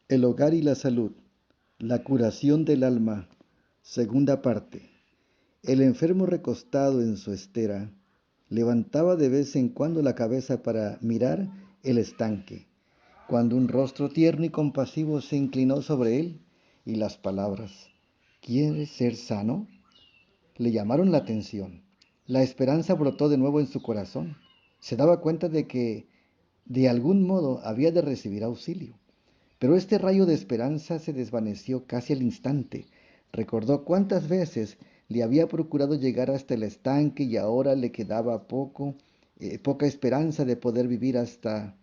El hogar y la salud. La curación del alma. Segunda parte. El enfermo recostado en su estera levantaba de vez en cuando la cabeza para mirar el estanque, cuando un rostro tierno y compasivo se inclinó sobre él y las palabras ¿Quieres ser sano? Le llamaron la atención. La esperanza brotó de nuevo en su corazón. Se daba cuenta de que de algún modo había de recibir auxilio. Pero este rayo de esperanza se desvaneció casi al instante. Recordó cuántas veces le había procurado llegar hasta el estanque y ahora le quedaba poca esperanza de poder vivir hasta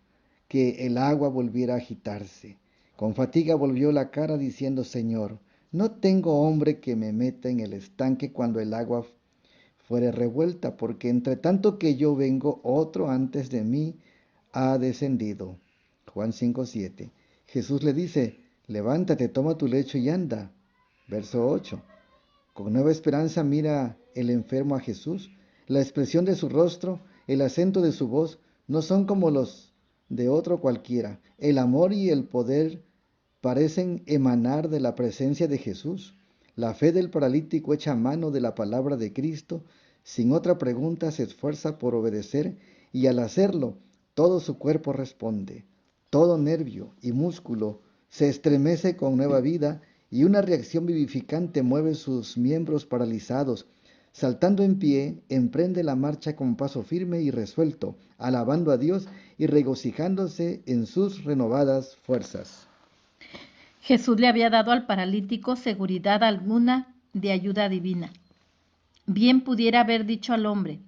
que el agua volviera a agitarse. Con fatiga volvió la cara diciendo, Señor, no tengo hombre que me meta en el estanque cuando el agua fuere revuelta, porque entre tanto que yo vengo, otro antes de mí ha descendido. Juan 5:7. Jesús le dice, levántate, toma tu lecho y anda. Verso 8. Con nueva esperanza mira el enfermo a Jesús. La expresión de su rostro, el acento de su voz, no son como los de otro cualquiera. El amor y el poder parecen emanar de la presencia de Jesús. La fe del paralítico echa mano de la palabra de Cristo, sin otra pregunta se esfuerza por obedecer y al hacerlo, todo su cuerpo responde. Todo nervio y músculo se estremece con nueva vida y una reacción vivificante mueve sus miembros paralizados. Saltando en pie, emprende la marcha con paso firme y resuelto, alabando a Dios y regocijándose en sus renovadas fuerzas. Jesús le había dado al paralítico seguridad alguna de ayuda divina. Bien pudiera haber dicho al hombre,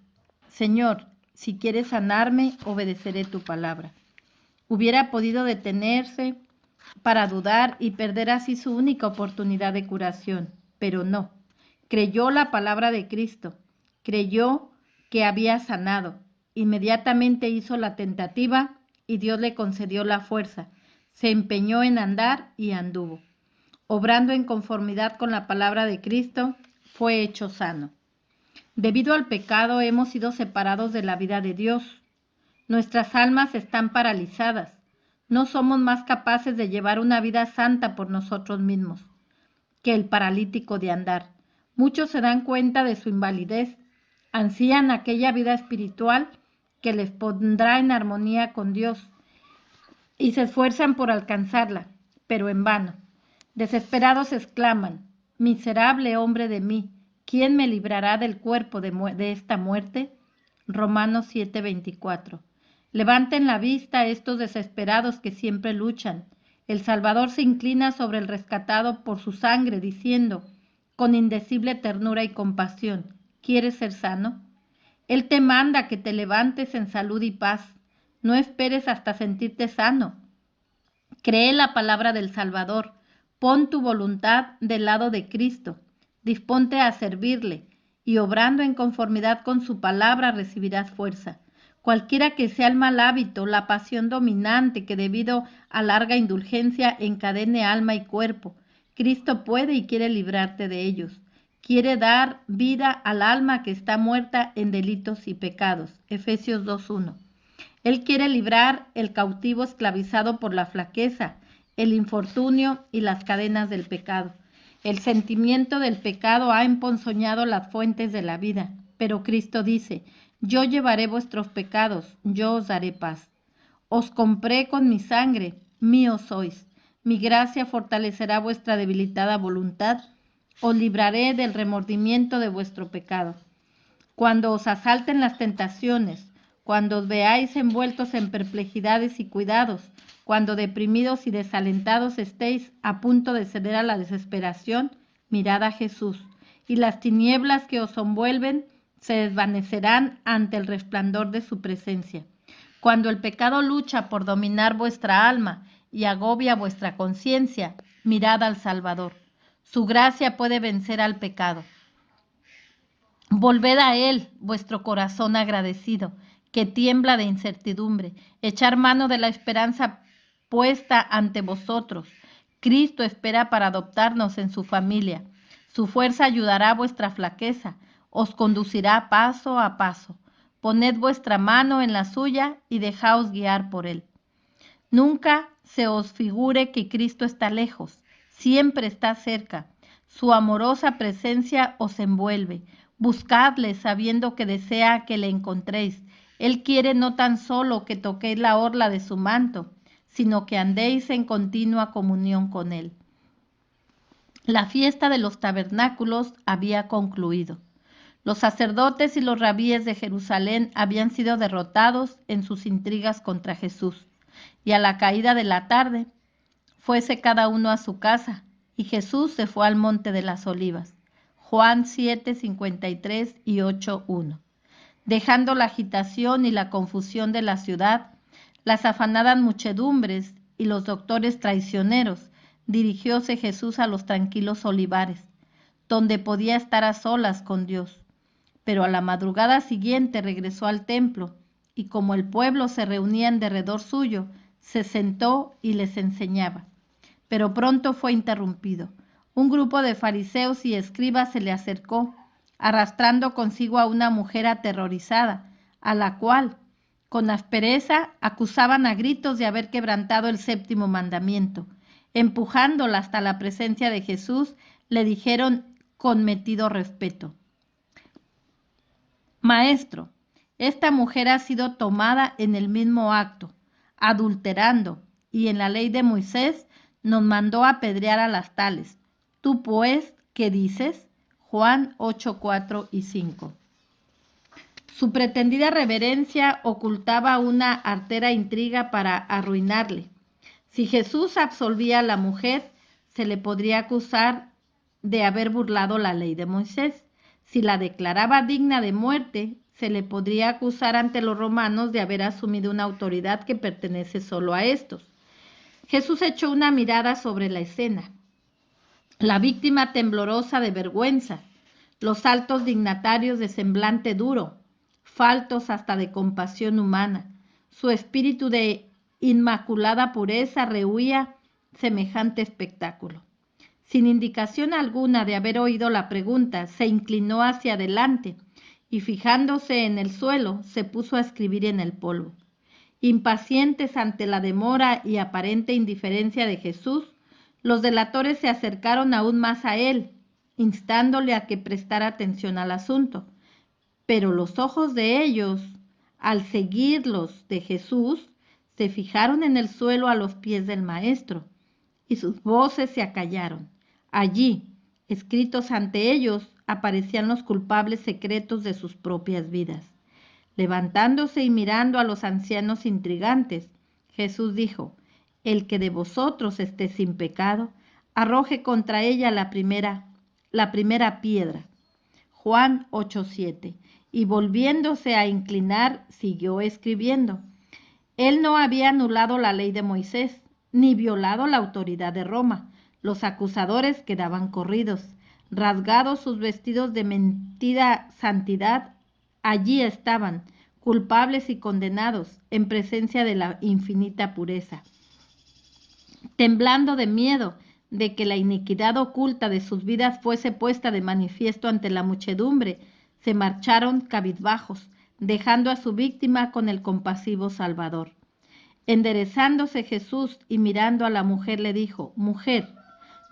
Señor, si quieres sanarme, obedeceré tu palabra. Hubiera podido detenerse para dudar y perder así su única oportunidad de curación, pero no. Creyó la palabra de Cristo, creyó que había sanado. Inmediatamente hizo la tentativa y Dios le concedió la fuerza. Se empeñó en andar y anduvo. Obrando en conformidad con la palabra de Cristo, fue hecho sano. Debido al pecado hemos sido separados de la vida de Dios. Nuestras almas están paralizadas. No somos más capaces de llevar una vida santa por nosotros mismos que el paralítico de andar. Muchos se dan cuenta de su invalidez, ansían aquella vida espiritual que les pondrá en armonía con Dios y se esfuerzan por alcanzarla, pero en vano. Desesperados exclaman, miserable hombre de mí, ¿quién me librará del cuerpo de esta muerte? Romanos 7:24. Levanten la vista estos desesperados que siempre luchan. El Salvador se inclina sobre el rescatado por su sangre, diciendo, con indecible ternura y compasión, ¿quieres ser sano? Él te manda que te levantes en salud y paz. No esperes hasta sentirte sano. Cree la palabra del Salvador. Pon tu voluntad del lado de Cristo. Disponte a servirle y obrando en conformidad con su palabra recibirás fuerza. Cualquiera que sea el mal hábito, la pasión dominante que debido a larga indulgencia encadene alma y cuerpo, Cristo puede y quiere librarte de ellos. Quiere dar vida al alma que está muerta en delitos y pecados. Efesios 2:1. Él quiere librar el cautivo esclavizado por la flaqueza, el infortunio y las cadenas del pecado. El sentimiento del pecado ha emponzoñado las fuentes de la vida, pero Cristo dice, yo llevaré vuestros pecados, yo os daré paz. Os compré con mi sangre, míos sois. Mi gracia fortalecerá vuestra debilitada voluntad, os libraré del remordimiento de vuestro pecado. Cuando os asalten las tentaciones, cuando os veáis envueltos en perplejidades y cuidados, cuando deprimidos y desalentados estéis a punto de ceder a la desesperación, mirad a Jesús, y las tinieblas que os envuelven se desvanecerán ante el resplandor de su presencia. Cuando el pecado lucha por dominar vuestra alma y agobia vuestra conciencia, mirad al Salvador. Su gracia puede vencer al pecado. Volved a Él, vuestro corazón agradecido, que tiembla de incertidumbre, echar mano de la esperanza puesta ante vosotros. Cristo espera para adoptarnos en su familia. Su fuerza ayudará a vuestra flaqueza, os conducirá paso a paso. Poned vuestra mano en la suya y dejaos guiar por Él. Nunca se os figure que Cristo está lejos, siempre está cerca. Su amorosa presencia os envuelve. Buscadle sabiendo que desea que le encontréis. Él quiere no tan solo que toquéis la orla de su manto, sino que andéis en continua comunión con Él. La fiesta de los tabernáculos había concluido. Los sacerdotes y los rabíes de Jerusalén habían sido derrotados en sus intrigas contra Jesús, y a la caída de la tarde, fuese cada uno a su casa, y Jesús se fue al monte de las olivas. Juan 7:53 y 8:1. Dejando la agitación y la confusión de la ciudad, las afanadas muchedumbres y los doctores traicioneros, dirigióse Jesús a los tranquilos olivares, donde podía estar a solas con Dios. Pero a la madrugada siguiente regresó al templo, y como el pueblo se reunía en derredor suyo, se sentó y les enseñaba. Pero pronto fue interrumpido. Un grupo de fariseos y escribas se le acercó, arrastrando consigo a una mujer aterrorizada, a la cual, con aspereza, acusaban a gritos de haber quebrantado el séptimo mandamiento. Empujándola hasta la presencia de Jesús, le dijeron con metido respeto: Maestro, esta mujer ha sido tomada en el mismo acto, adulterando, y en la ley de Moisés nos mandó apedrear a las tales. ¿Tú pues qué dices? Juan 8:4 y 5. Su pretendida reverencia ocultaba una artera intriga para arruinarle. Si Jesús absolvía a la mujer, se le podría acusar de haber burlado la ley de Moisés. Si la declaraba digna de muerte, se le podría acusar ante los romanos de haber asumido una autoridad que pertenece solo a estos. Jesús echó una mirada sobre la escena. La víctima temblorosa de vergüenza, los altos dignatarios de semblante duro, faltos hasta de compasión humana. Su espíritu de inmaculada pureza rehuía semejante espectáculo. Sin indicación alguna de haber oído la pregunta, se inclinó hacia adelante y, fijándose en el suelo, se puso a escribir en el polvo. Impacientes ante la demora y aparente indiferencia de Jesús, los delatores se acercaron aún más a él, instándole a que prestara atención al asunto. Pero los ojos de ellos, al seguirlos de Jesús, se fijaron en el suelo a los pies del Maestro, y sus voces se acallaron. Allí, escritos ante ellos, aparecían los culpables secretos de sus propias vidas. Levantándose y mirando a los ancianos intrigantes, Jesús dijo: El que de vosotros esté sin pecado, arroje contra ella la primera piedra. Juan 8:7. Y volviéndose a inclinar, siguió escribiendo. Él no había anulado la ley de Moisés, ni violado la autoridad de Roma. Los acusadores quedaban corridos. Rasgados sus vestidos de mentida santidad, allí estaban, culpables y condenados, en presencia de la infinita pureza. Temblando de miedo de que la iniquidad oculta de sus vidas fuese puesta de manifiesto ante la muchedumbre, se marcharon cabizbajos, dejando a su víctima con el compasivo Salvador. Enderezándose Jesús y mirando a la mujer, le dijo: Mujer,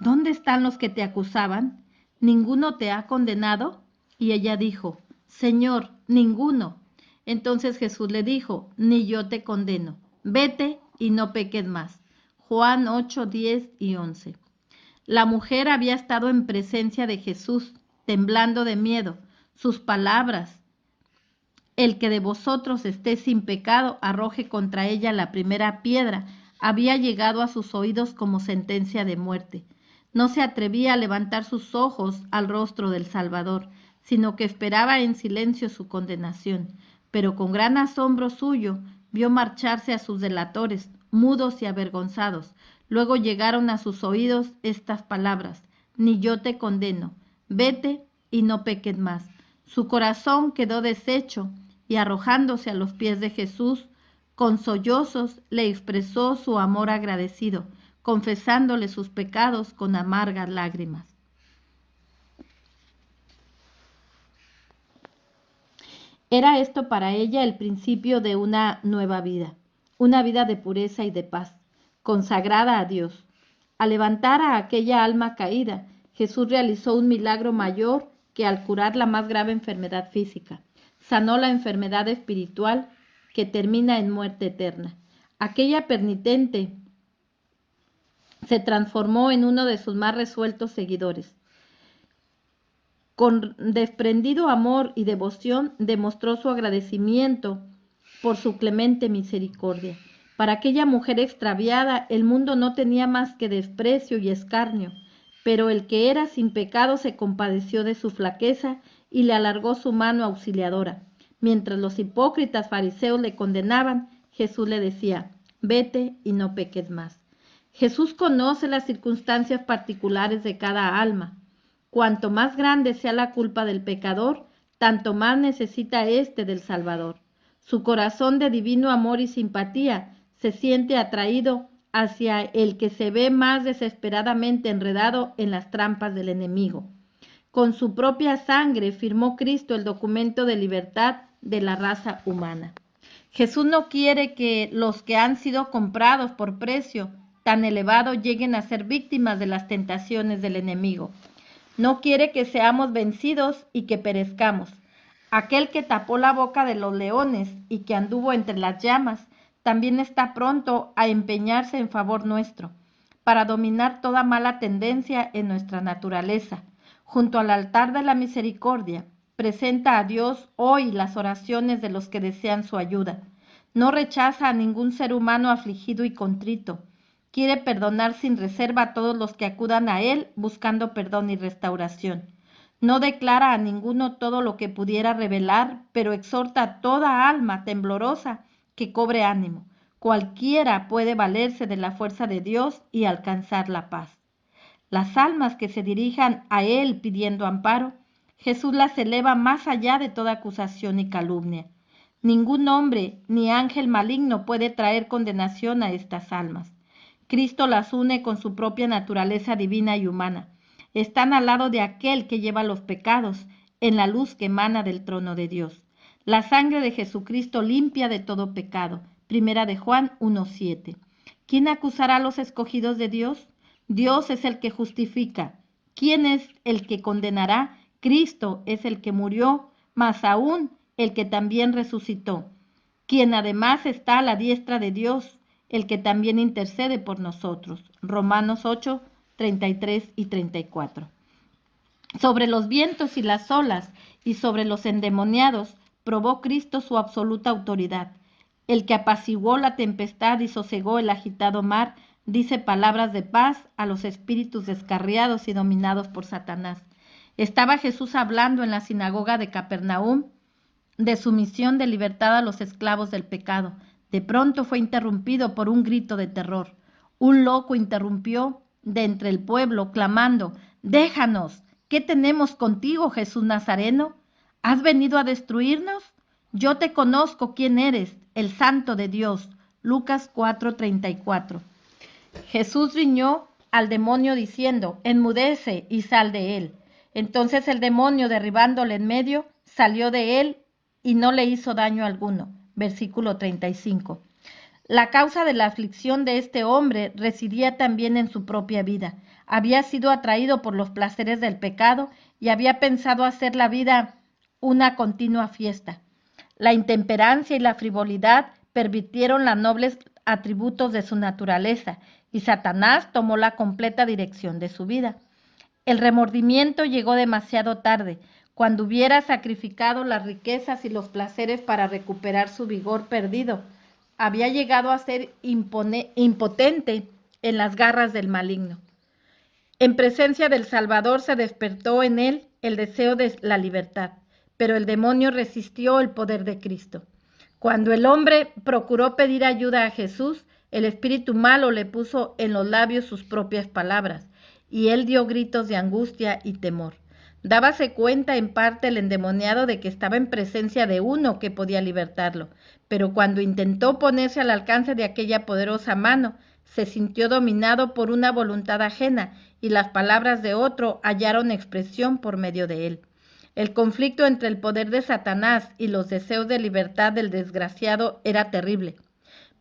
¿dónde están los que te acusaban? ¿Ninguno te ha condenado? Y ella dijo: Señor, ninguno. Entonces Jesús le dijo: Ni yo te condeno. Vete y no peques más. Juan 8, 10 y 11. La mujer había estado en presencia de Jesús, temblando de miedo. Sus palabras: El que de vosotros esté sin pecado, arroje contra ella la primera piedra, había llegado a sus oídos como sentencia de muerte. No se atrevía a levantar sus ojos al rostro del Salvador, sino que esperaba en silencio su condenación. Pero con gran asombro suyo, vio marcharse a sus delatores, mudos y avergonzados. Luego llegaron a sus oídos estas palabras: Ni yo te condeno, vete y no peques más. Su corazón quedó deshecho, y arrojándose a los pies de Jesús, con sollozos le expresó su amor agradecido, confesándole sus pecados con amargas lágrimas. Era esto para ella el principio de una nueva vida. una vida de pureza y de paz, consagrada a Dios. Al levantar a aquella alma caída, Jesús realizó un milagro mayor que al curar la más grave enfermedad física. Sanó la enfermedad espiritual que termina en muerte eterna. Aquella penitente se transformó en uno de sus más resueltos seguidores. Con desprendido amor y devoción demostró su agradecimiento por su clemente misericordia. Para aquella mujer extraviada, el mundo no tenía más que desprecio y escarnio, pero el que era sin pecado se compadeció de su flaqueza y le alargó su mano auxiliadora. Mientras los hipócritas fariseos le condenaban, Jesús le decía: vete y no peques más. Jesús conoce las circunstancias particulares de cada alma. Cuanto más grande sea la culpa del pecador, tanto más necesita éste del Salvador. Su corazón de divino amor y simpatía se siente atraído hacia el que se ve más desesperadamente enredado en las trampas del enemigo. Con su propia sangre firmó Cristo el documento de libertad de la raza humana. Jesús no quiere que los que han sido comprados por precio tan elevado lleguen a ser víctimas de las tentaciones del enemigo. No quiere que seamos vencidos y que perezcamos. Aquel que tapó la boca de los leones y que anduvo entre las llamas, también está pronto a empeñarse en favor nuestro, para dominar toda mala tendencia en nuestra naturaleza. Junto al altar de la misericordia, presenta a Dios hoy las oraciones de los que desean su ayuda. No rechaza a ningún ser humano afligido y contrito. Quiere perdonar sin reserva a todos los que acudan a Él buscando perdón y restauración. No declara a ninguno todo lo que pudiera revelar, pero exhorta a toda alma temblorosa que cobre ánimo. Cualquiera puede valerse de la fuerza de Dios y alcanzar la paz. Las almas que se dirijan a Él pidiendo amparo, Jesús las eleva más allá de toda acusación y calumnia. Ningún hombre ni ángel maligno puede traer condenación a estas almas. Cristo las une con su propia naturaleza divina y humana. Están al lado de aquel que lleva los pecados, en la luz que emana del trono de Dios. La sangre de Jesucristo limpia de todo pecado. Primera de Juan 1:7. ¿Quién acusará a los escogidos de Dios? Dios es el que justifica. ¿Quién es el que condenará? Cristo es el que murió, más aún el que también resucitó, quien además está a la diestra de Dios, el que también intercede por nosotros. Romanos 8, 33 y 34. Sobre los vientos y las olas y sobre los endemoniados probó Cristo su absoluta autoridad. El que apaciguó la tempestad y sosegó el agitado mar, dice palabras de paz a los espíritus descarriados y dominados por Satanás. Estaba Jesús hablando en la sinagoga de Capernaum de su misión de libertad a los esclavos del pecado. De pronto fue interrumpido por un grito de terror. Un loco interrumpió de entre el pueblo, clamando: «Déjanos, ¿qué tenemos contigo, Jesús Nazareno? ¿Has venido a destruirnos? Yo te conozco quién eres, el Santo de Dios». Lucas 4:34. Jesús riñó al demonio diciendo: «Enmudece y sal de él». Entonces el demonio, derribándole en medio, salió de él y no le hizo daño alguno. Versículo 35. La causa de la aflicción de este hombre residía también en su propia vida. Había sido atraído por los placeres del pecado y había pensado hacer la vida una continua fiesta. La intemperancia y la frivolidad pervirtieron los nobles atributos de su naturaleza y Satanás tomó la completa dirección de su vida. El remordimiento llegó demasiado tarde, cuando hubiera sacrificado las riquezas y los placeres para recuperar su vigor perdido. Había llegado a ser impotente en las garras del maligno. En presencia del Salvador se despertó en él el deseo de la libertad, pero el demonio resistió el poder de Cristo. Cuando el hombre procuró pedir ayuda a Jesús, el espíritu malo le puso en los labios sus propias palabras, y él dio gritos de angustia y temor. Dábase cuenta en parte el endemoniado de que estaba en presencia de uno que podía libertarlo, pero cuando intentó ponerse al alcance de aquella poderosa mano, se sintió dominado por una voluntad ajena y las palabras de otro hallaron expresión por medio de él. El conflicto entre el poder de Satanás y los deseos de libertad del desgraciado era terrible.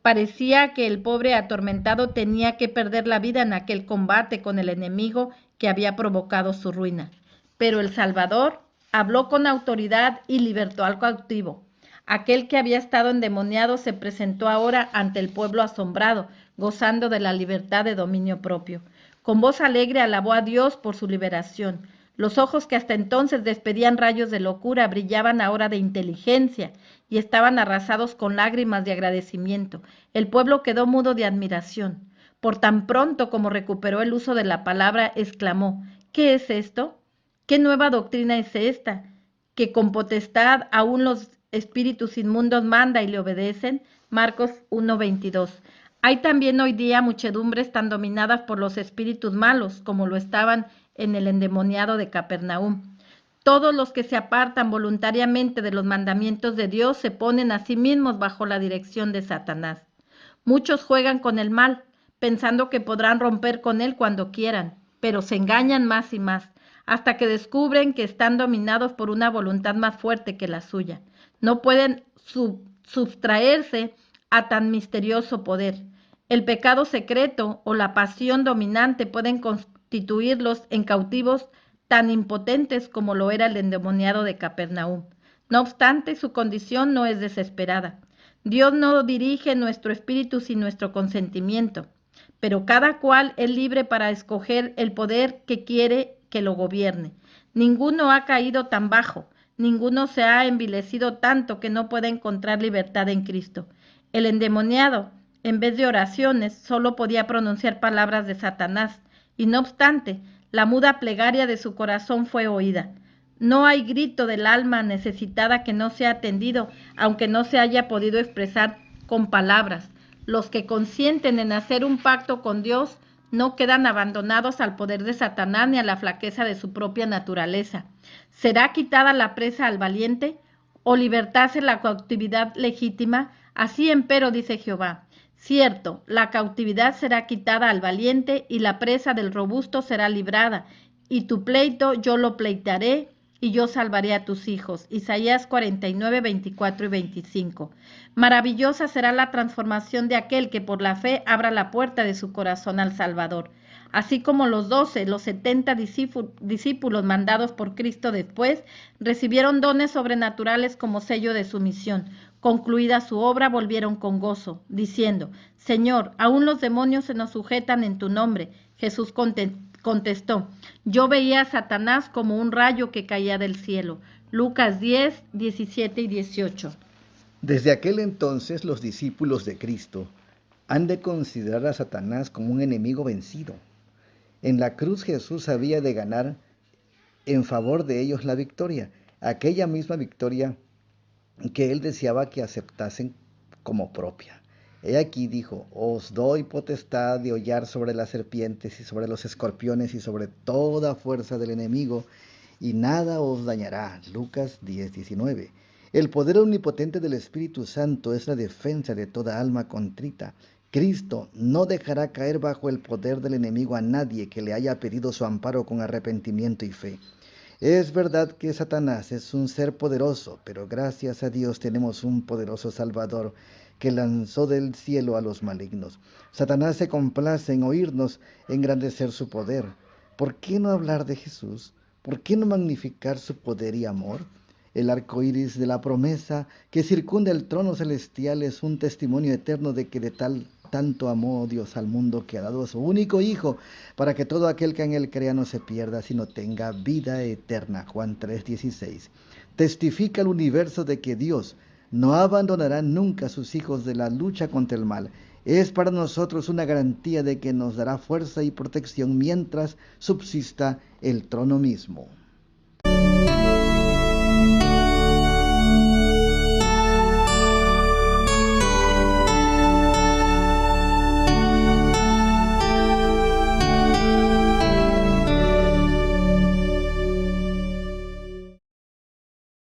Parecía que el pobre atormentado tenía que perder la vida en aquel combate con el enemigo que había provocado su ruina. Pero el Salvador habló con autoridad y libertó al cautivo. Aquel que había estado endemoniado se presentó ahora ante el pueblo asombrado, gozando de la libertad de dominio propio. Con voz alegre alabó a Dios por su liberación. Los ojos que hasta entonces despedían rayos de locura brillaban ahora de inteligencia y estaban arrasados con lágrimas de agradecimiento. El pueblo quedó mudo de admiración. Por tan pronto como recuperó el uso de la palabra, exclamó: ¿Qué es esto? ¿Qué nueva doctrina es esta? ¿Que con potestad aún los espíritus inmundos manda y le obedecen? Marcos 1:22. Hay también hoy día muchedumbres tan dominadas por los espíritus malos como lo estaban en el endemoniado de Capernaum. Todos los que se apartan voluntariamente de los mandamientos de Dios se ponen a sí mismos bajo la dirección de Satanás. Muchos juegan con el mal, pensando que podrán romper con él cuando quieran, pero se engañan más y más, hasta que descubren que están dominados por una voluntad más fuerte que la suya. No pueden sustraerse a tan misterioso poder. El pecado secreto o la pasión dominante pueden constituirlos en cautivos tan impotentes como lo era el endemoniado de Capernaum. No obstante, su condición no es desesperada. Dios no dirige nuestro espíritu sin nuestro consentimiento, pero cada cual es libre para escoger el poder que quiere que lo gobierne. Ninguno ha caído tan bajo, ninguno se ha envilecido tanto que no pueda encontrar libertad en Cristo. El endemoniado, en vez de oraciones, solo podía pronunciar palabras de Satanás, y no obstante, la muda plegaria de su corazón fue oída. No hay grito del alma necesitada que no sea atendido, aunque no se haya podido expresar con palabras. Los que consienten en hacer un pacto con Dios no quedan abandonados al poder de Satanás ni a la flaqueza de su propia naturaleza. ¿Será quitada la presa al valiente o libertarse la cautividad legítima? Así empero dice Jehová: cierto, la cautividad será quitada al valiente y la presa del robusto será librada, y tu pleito yo lo pleitaré y yo salvaré a tus hijos. Isaías 49, 24 y 25. Maravillosa será la transformación de aquel que por la fe abra la puerta de su corazón al Salvador. Así como los 12, los 70 discípulos mandados por Cristo después, recibieron dones sobrenaturales como sello de su misión. Concluida su obra, volvieron con gozo, diciendo: Señor, aún los demonios se nos sujetan en tu nombre. Jesús contestó: yo veía a Satanás como un rayo que caía del cielo. Lucas 10, 17 y 18. Desde aquel entonces los discípulos de Cristo han de considerar a Satanás como un enemigo vencido. En la cruz Jesús había de ganar en favor de ellos la victoria, aquella misma victoria que él deseaba que aceptasen como propia. He aquí dijo: os doy potestad de hollar sobre las serpientes y sobre los escorpiones y sobre toda fuerza del enemigo, y nada os dañará. Lucas 10:19. El poder omnipotente del Espíritu Santo es la defensa de toda alma contrita. Cristo no dejará caer bajo el poder del enemigo a nadie que le haya pedido su amparo con arrepentimiento y fe. Es verdad que Satanás es un ser poderoso, pero gracias a Dios tenemos un poderoso Salvador que lanzó del cielo a los malignos. Satanás se complace en oírnos engrandecer su poder. ¿Por qué no hablar de Jesús? ¿Por qué no magnificar su poder y amor? El arco iris de la promesa que circunda el trono celestial es un testimonio eterno de que tanto amó Dios al mundo que ha dado a su único Hijo, para que todo aquel que en él crea no se pierda, sino tenga vida eterna. Juan 3:16. Testifica el universo de que Dios no abandonará nunca a sus hijos de la lucha contra el mal. Es para nosotros una garantía de que nos dará fuerza y protección mientras subsista el trono mismo.